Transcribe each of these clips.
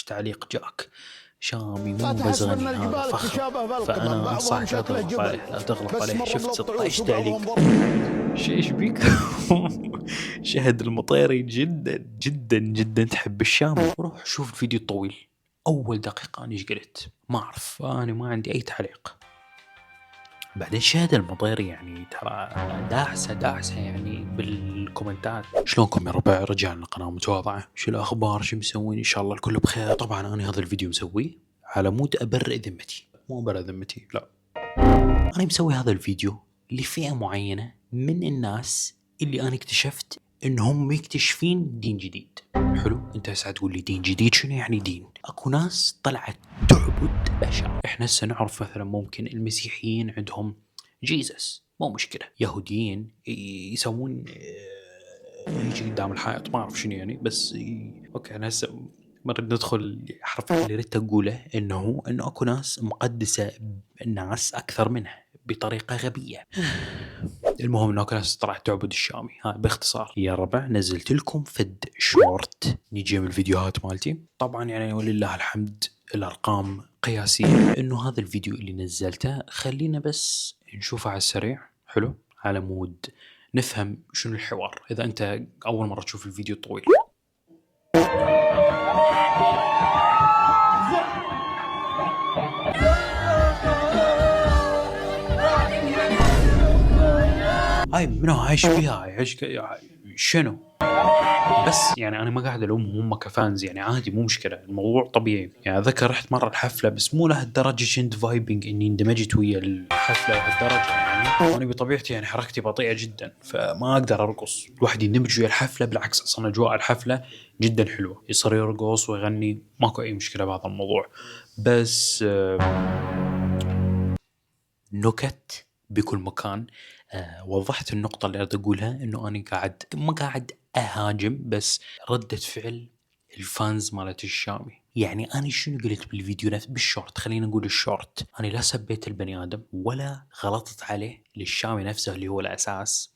تعليق جاك شامي مو تحسب ان بزغني هذا الجبال فخر، تشابه بالقمم، فأنا أنصحك بعضهم لا شكله تضغط عليه، جبل لا تغلط بس عليه. مرة شفت مبطعوش 16 وبعضهم تعليق ايش بيك؟ شهد المطيري جدا جدا جدا تحب الشام. روح شوف الفيديو الطويل، اول دقيقة انا ايش قلت ما اعرف، انا ما عندي اي تعليق. بعدين شهد المطيري يعني ترى داعسة يعني بالكومنتات. شلونكم يا ربع؟ رجعنا قناة متواضعة، شو الاخبار؟ شو مسوين؟ ان شاء الله الكل بخير. طبعا انا هذا الفيديو مسويه على مود ابرئ ذمتي، مو ابرئ ذمتي لا، أنا مسوي هذا الفيديو لفئة معينة من الناس اللي أنا اكتشفت إنهم مكتشفين دين جديد. حلو، أنت هسه تقول لي دين جديد، شنو يعني دين؟ أكو ناس طلعت تعبد بشر. إحنا هسه نعرف مثلا ممكن المسيحيين عندهم جيزس، مو مشكلة. يهوديين يسوون يجي قدام الحائط، ما أعرف شنو يعني، بس أوكي. أنا هسه مرة ندخل حرف اللي ردت أقوله إنه أكو ناس مقدسة الناس أكثر منها بطريقة غبية. المهم إنه أكو ناس طلعت تعبد الشامي. ها باختصار يا ربع، نزلت لكم فد شورت نجي من الفيديوهات مالتي. طبعا يعني ولله الحمد الأرقام قياسية. إنه هذا الفيديو اللي نزلته خلينا بس نشوفه على السريع، حلو، على مود نفهم شنو الحوار إذا أنت أول مرة تشوف الفيديو الطويل. هاي منو عايش فيها؟ عايش شنو؟ بس يعني انا ما قاعد الومهم هم كفانز، يعني عادي مو مشكله، الموضوع طبيعي. يعني ذكر رحت مره الحفله بس مو لهالدرجه كنت فايبنج اني اندمجت ويا الحفله لهالدرجه. يعني انا بطبيعتي يعني حركتي بطيئه جدا فما اقدر ارقص. الواحد يندمج ويا الحفله بالعكس، اصلا اجواء الحفله جدا حلوه، يصير يرقص ويغني ماكو اي مشكله بهذا الموضوع. بس نكت بكل مكان. وضحت النقطة اللي أريد أقولها، إنه أنا ما قاعد أهاجم، بس ردة فعل الفانز مالت الشامي. يعني أنا شنو قلت بالفيديو نفسه بالشورت، خلينا نقول الشورت، أنا لا سبيت البني آدم ولا غلطت عليه للشامي نفسه اللي هو الأساس،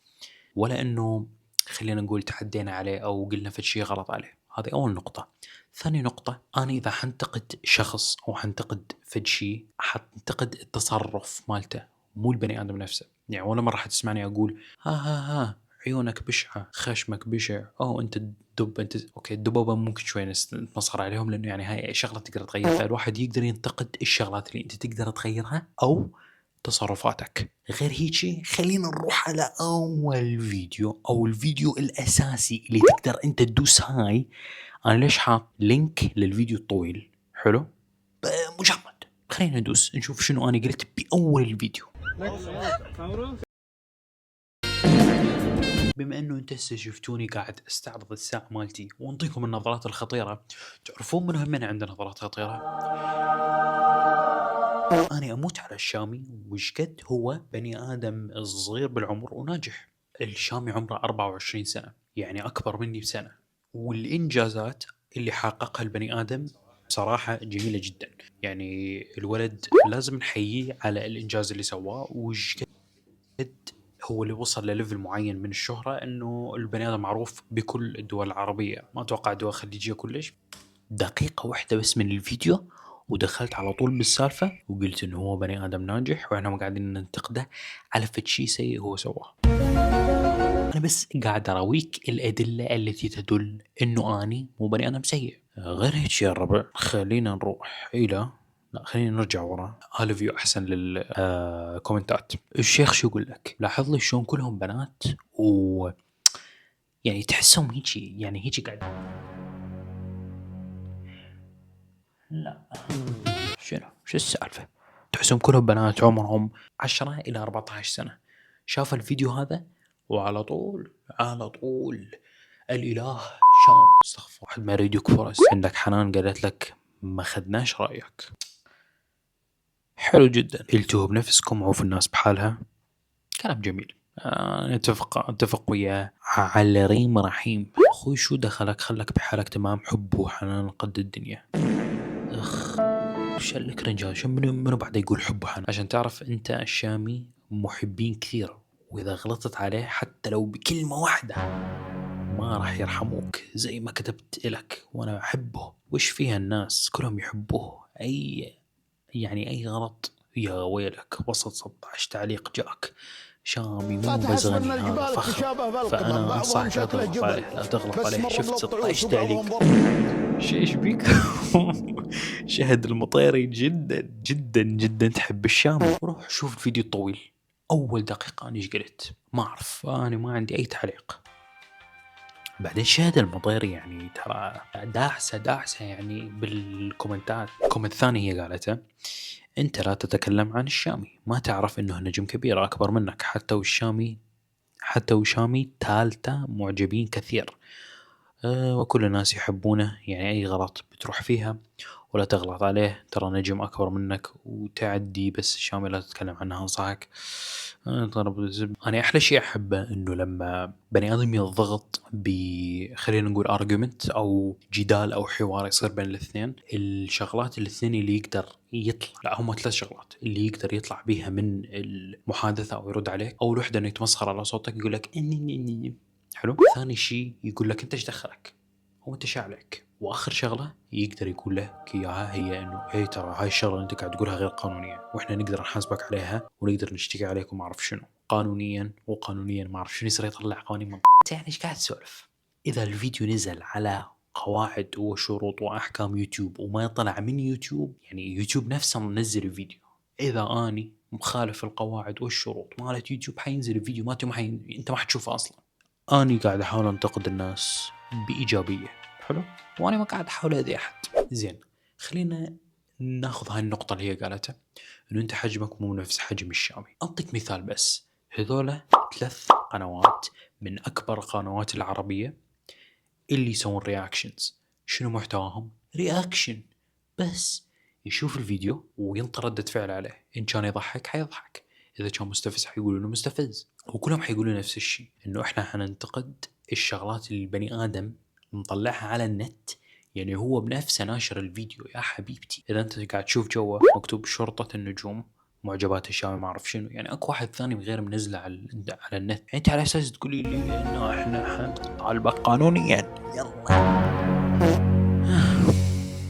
ولا إنه خلينا نقول تحدينا عليه أو قلنا فد شيء غلط عليه. هذه أول نقطة. ثاني نقطة، أنا إذا حنتقد شخص أو حنتقد فد شيء حنتقد التصرف مالته مو البني آدم نفسه. يعني ولا مرة حتسمعني أقول ها عيونك بشعة، خشمك بشع، أو أنت دب، أنت أوكي. الدبوبة ممكن شوي نتمسخر عليهم لأنه يعني هاي شغلة تقدر تغيرها، فالواحد يقدر ينتقد الشغلات اللي أنت تقدر تغيرها أو تصرفاتك. غير هيجي خلينا نروح على أول فيديو أو الفيديو الأساسي اللي تقدر أنت تدوس هاي. أنا ليش حاط لينك للفيديو الطويل؟ حلو، مجرد خلينا ندوس نشوف شنو أنا قلت بأول الفيديو. بما انه انت هسه شفتوني قاعد استعرض الساعة مالتي وانطيكم النظرات الخطيرة، تعرفون من هم عنده نظرات خطيرة؟ أنا أموت على الشامي وش قد هو بني آدم صغير بالعمر وناجح. الشامي عمره 24 سنة، يعني أكبر مني بسنة، والإنجازات اللي حققها البني آدم بصراحة جميلة جدا. يعني الولد لازم نحييه على الإنجاز اللي سواه، وش قد هو اللي وصل لليفل معين من الشهرة انه البني ادم معروف بكل الدول العربية، ما اتوقع دول خليجية كلش. دقيقة واحدة بس من الفيديو ودخلت على طول بالسالفة وقلت انه هو بني ادم ناجح واحنا قاعدين ننتقده على فد شيء سيء هو سواه. انا بس قاعد اراويك الادلة التي تدل انه اني مو بني ادم سيء. غير هيك يا الربع، خلينا نروح الى، لا خلينا نرجع ورا. هذا فيو احسن للكومنتات. الشيخ شو يقول لك؟ لاحظ لي شلون كلهم بنات و يعني تحسهم هيجي، يعني هيجي قاعد. لا شو السالفه؟ تحسهم كلهم بنات عمرهم 10 الى 14 سنه. شاف الفيديو هذا وعلى طول على طول الاله شام استغفر. واحد ما يريد يكفر. عندك حنان قالت لك ما خدناش رايك. حلو جدا، التوه بنفسكم وعوفوا الناس بحالها. كلام جميل. اتفق وياه. على ريم رحيم اخوي، شو دخلك؟ خلك بحالك تمام. حب وحنان قد الدنيا. اخ وش الكرنج هذا؟ منو بعد يقول حب وحنان؟ عشان تعرف انت الشامي محبين كثير، واذا غلطت عليه حتى لو بكلمة واحدة ما راح يرحموك زي ما كتبت لك، وانا احبه وش فيها الناس كلهم يحبوه، أي غلط يا ويلك وسط 16 تعليق جاك. شامي مو لا بس تحسبن غني، هذا الجبال فخر. تشابه بالقمم، فأنا بعضهم أنصحك لا شكله تغلط عليه، جبل لا تغلط بس عليه. مرة شفت مبطعوث 16 وبعضهم تعليق، ضرب. ايش بيك؟ شهد المطيري جدا جدا جدا تحب الشام. روح شوف الفيديو الطويل، اول دقيقة انا ايش قلت ما اعرف، انا ما عندي اي تعليق. بعدين شهد المطيري يعني ترى داعسة يعني بالكومنتات. كومنت ثاني هي قالته: انت لا تتكلم عن الشامي، ما تعرف انه نجم كبير اكبر منك، حتى وشامي تالته معجبين كثير. وكل الناس يحبونه، يعني أي غلط بتروح فيها ولا تغلط عليه، ترى نجم أكبر منك وتعدي، بس الشامي لا تتكلم عنها أنصحك. أنا أحلى شيء أحبه إنه لما بني آدم يضغط خلينا نقول argument أو جدال أو حوار يصير بين الاثنين، الشغلات الاثنين اللي يقدر يطلع، لا هم 3 شغلات اللي يقدر يطلع بيها من المحادثة أو يرد عليك. أول وحدة إنه يتمسخر على صوتك، يقول لك حلو. ثاني شيء يقول لك انت ايش دخلك، هو انت شعلك. واخر شغله يقدر يقول لك اياها هي انه اي ترى هاي الشغله اللي انت قاعد تقولها غير قانونيه، واحنا نقدر نحاسبك عليها ونقدر نشتكي عليك وما اعرف شنو قانونيا وقانونيا ما اعرف شنو. يصير يطلع قوانين من انت يعني ايش قاعد تسولف؟ اذا الفيديو نزل على قواعد وشروط واحكام يوتيوب وما يطلع من يوتيوب، يعني يوتيوب نفسه منزل الفيديو، اذا اني مخالف القواعد والشروط مالت يوتيوب حينزل الفيديو مالتي انت ما حتشوفه اصلا. أنا قاعد أحاول أنتقد الناس بإيجابية، حلو، وأنا ما قاعد أحاول أذي أحد. زين، خلينا ناخذ هاي النقطة اللي هي قالتها، إنه أنت حجمك مو نفس حجم الشامي. أعطيك مثال بس، هذولا 3 قنوات من أكبر القنوات العربية اللي يسوون رياكشنز. شنو محتواهم؟ رياكشن بس. يشوف الفيديو وينطر ردة فعل عليه، إن كان يضحك حيضحك، إذا كان مستفز حيقولوا إنه مستفز، وكلهم حيقولوا نفس الشيء، إنه إحنا حننتقد الشغلات اللي البني آدم مطلعها على النت، يعني هو بنفسه ناشر الفيديو. يا حبيبتي إذا أنت قاعد تشوف جوا مكتوب شرطة النجوم معجبات الشامي ما أعرف شنو، يعني أكو واحد ثاني غير منزله على النت، يعني أنت على أساس تقولي لي إنه إحنا حنطالبك قانونيا؟ يلا.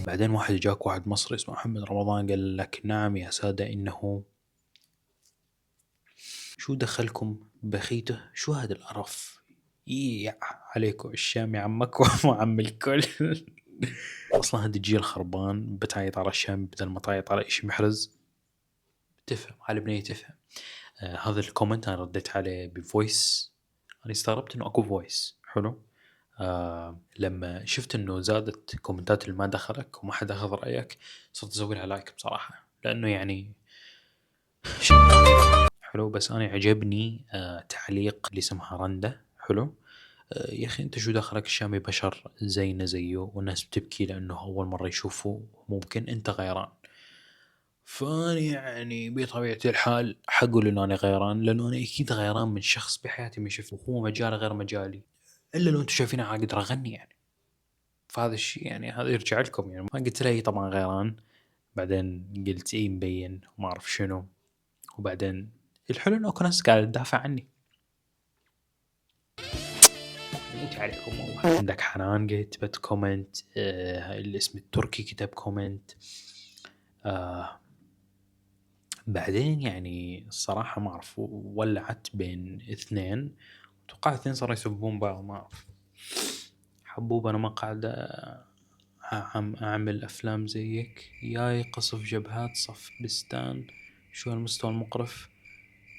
بعدين جاك واحد مصري اسمه محمد رمضان قال لك: نعم يا سادة، إنه شو دخلكم بخيته، شو هذا القرف، عليكم الشام يا عمك وعم الكل. اصلا هذا الجيل خربان، بتعيط على الشام بدل ما تعيط على اشي محرز. تفهم على البنية تفهم. هذا الكومنت انا رديت عليه بفويس، انا استغربت انه اكو فويس حلو. لما شفت انه زادت كومنتات اللي ما دخلك وما حدا اخذ رايك، صرت اسوي لها لايك بصراحه، لانه يعني حلو. بس انا عجبني تعليق اللي اسمها رندا، حلو. يا اخي انت شو دخلك، الشامي بشر زينا زيه والناس بتبكي لانه اول مره يشوفه، ممكن انت غيران. فاني يعني بطبيعه الحال حقول انه انا غيران، لانه انا اكيد غيران من شخص بحياتي ما شفته، وهو مجاله غير مجالي، الا لو انتم شايفين انا اقدر اغني يعني. فهذا الشيء يعني هذا يرجع لكم، يعني ما قلت له طبعا غيران، بعدين قلت ايه مبين وما اعرف شنو، وبعدين الحلو انه اكو ناس قاعده تدافع عني. موت عليكم والله. عندك حنان كتبت كومنت، الاسم التركي كتب كومنت. بعدين يعني الصراحة ما أعرف، ولعت بين 2، توقع 2 صاروا يسبون بعض، ما أعرف. حبوب أنا ما قاعد أعمل أفلام زيك، ياي قصف جبهات صف بستان، شو هالمستوى المقرف.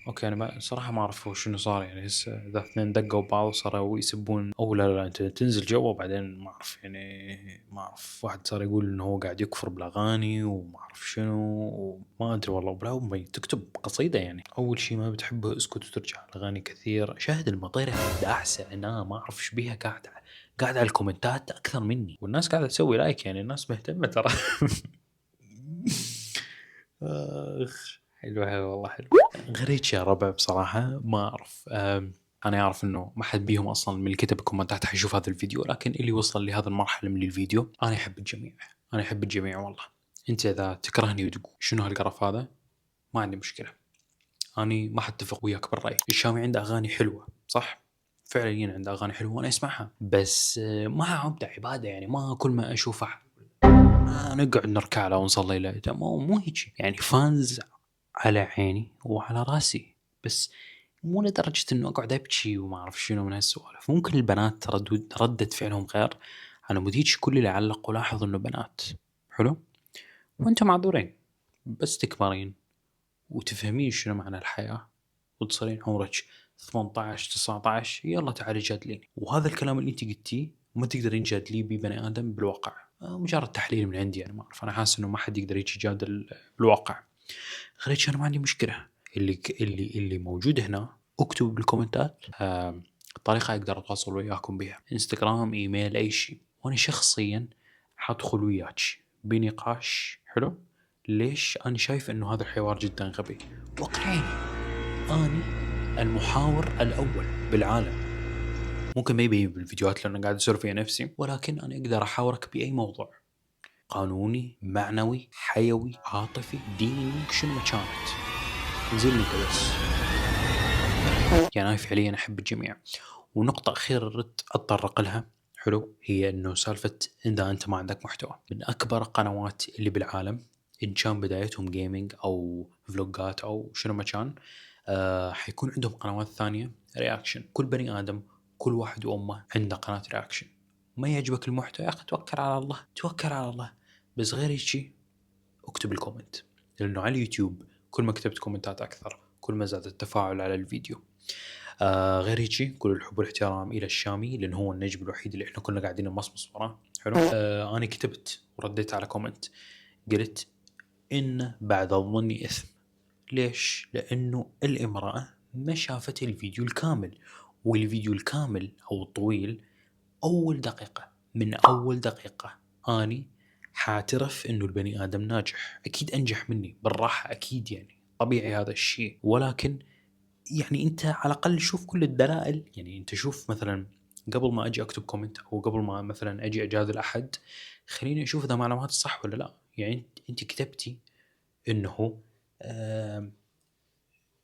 اوكي انا صراحه ما اعرف شنو صار، يعني هسه ذا 2 دقوا بعض وصاروا يسبون، او لا انت تنزل جوا وبعدين ما اعرف، يعني ما اعرف، واحد صار يقول انه هو قاعد يكفر بالاغاني وما اعرف شنو، وما ادري والله. بلا تكتب قصيده يعني، اول شيء ما بتحبه اسكت وترجع الاغاني كثير. شاهد المطيرة داعسه، انا ما اعرف ايش بيها، قاعد على الكومنتات اكثر مني، والناس قاعده تسوي لايك، يعني الناس مهتمه ترى. حلوة والله، حلو. غير هيك يا ربع بصراحة ما أعرف. أنا أعرف إنه ما حد بيهم أصلا من اللي كتب الكومنتات حيشوف هذا الفيديو، لكن اللي وصل لهذا المرحلة من الفيديو أنا أحب الجميع، أنا أحب الجميع والله. أنت إذا تكرهني وتقول شنو هالقرف هذا، ما عندي مشكلة، أنا ما حتفق وياك بالرأي. الشامي عنده أغاني حلوة صح، فعليا عنده أغاني حلوة وأنا أسمعها، بس ما أبدع عبادة، يعني ما كل ما أشوفه نقعد نركع له ونصلي له. مو هيجي يعني. فانز على عيني وعلى راسي، بس مو لدرجة إنه أقعد أبكي وما أعرف شنو من هالسوالف. ممكن البنات ردة فعلهم غير. أنا مديش كل اللي علق ولاحظ إنه بنات. حلو. وأنتم معذورين، بس تكبرين وتفهمين شنو معنى الحياة وتصيرين عمرك 18 19 يلا تعالي جادليني. وهذا الكلام اللي انت قلتيه ما تقدرين تجادليه ببني ادم بالواقع. مجرد تحليل من عندي. انا ما اعرف، انا حاسس انه ما حد يقدر يجي يجادل بالواقع. غير انا ما عندي مشكله. اللي موجود هنا اكتبوا بالكومنتات. طريقه اقدر اتواصل وياكم بها، انستغرام، ايميل، اي شيء. وانا شخصيا حادخل وياك بنقاش حلو. ليش انا شايف انه هذا الحوار جدا غبي؟ واقعيني. اني المحاور الاول بالعالم. ممكن ما يبين بالفيديوهات لانه قاعد اسولف فيها نفسي، ولكن انا اقدر احاورك باي موضوع. قانوني، معنوي، حيوي، عاطفي، ديني، شنو ما كانت. انزلني انت بس. يعني انا فعليا احب الجميع. ونقطة أخيرة ردت أتطرق لها حلو، هي إنه سالفة إذا أنت ما عندك محتوى. من أكبر القنوات اللي بالعالم، إن كان بدايتهم جيمينج أو فلوجات أو شنو ما كان، حيكون عندهم قنوات ثانية رياكشن. كل بني آدم، كل واحد وأمه عنده قناة رياكشن. ما يعجبك المحتوى يا أخي توكل على الله، توكل على الله. بس غير هيك اكتب الكومنت، لأنه على اليوتيوب كل ما كتبت كومنتات أكثر كل ما زاد التفاعل على الفيديو. غير هيجي كل الحب والاحترام إلى الشامي، لأنه هو النجم الوحيد اللي إحنا كنا قاعدين نمصمص وراه. حلو. أنا كتبت ورديت على كومنت قلت إن بعد الظن إثم. ليش؟ لأنه الامرأة ما شافت الفيديو الكامل، والفيديو الكامل أو الطويل أول دقيقة. من أول دقيقة أني حاعترف إنه البني آدم ناجح، أكيد أنجح مني بالراحة، أكيد يعني طبيعي هذا الشيء. ولكن يعني انت على الاقل شوف كل الدلائل. يعني انت شوف مثلا قبل ما اجي اكتب كومنت او قبل ما مثلا اجي اجادل احد، خليني اشوف اذا معلومات صح ولا لا. يعني انت كتبتي انه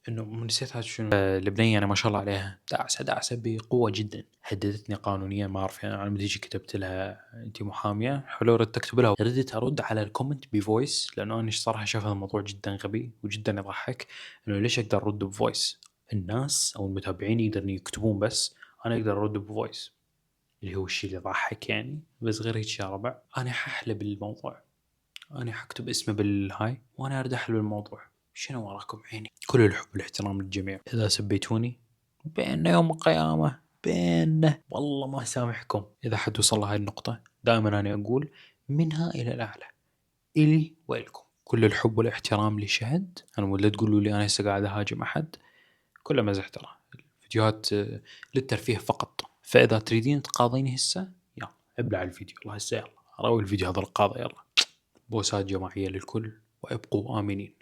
انه نسيت هذا شنو. البنيه انا ما شاء الله عليها دعسه بقوه جدا. هددتني قانونيا، ما اعرف يعني. انا بديجي كتبت لها انت محاميه حلو، ردت اكتب لها، ردت ارد على الكومنت بفويس، لانه انا صراحه شايف هذا الموضوع جدا غبي وجدا يضحك. انه ليش اقدر ارد بفويس؟ الناس او المتابعين يقدرون يكتبون، بس انا اقدر ارد بفويس، اللي هو الشيء اللي يضحك يعني. بس غير هيك يا ربع انا ححلب الموضوع. انا حكتب اسمه بالهاي وانا اريد احلب الموضوع. شنو وراكم عيني؟ كل الحب والاحترام للجميع. اذا سبيتوني بيننا يوم القيامه، بيننا والله ما سامحكم. اذا حد وصل لهاي النقطه، دائما انا اقول منها الى الاعلى، الي والكم. كل الحب والاحترام لشهد. انا ولا تقولوا لي انا هسه قاعد اهاجم احد، كله مزح ترى. الفيديوهات للترفيه فقط. فاذا تريدين تقاضيني هسه يلا ابلع الفيديو. الله هسه يلا روي الفيديو هذا القاضي. يلا بوسات جماعيه للكل وابقوا امنين.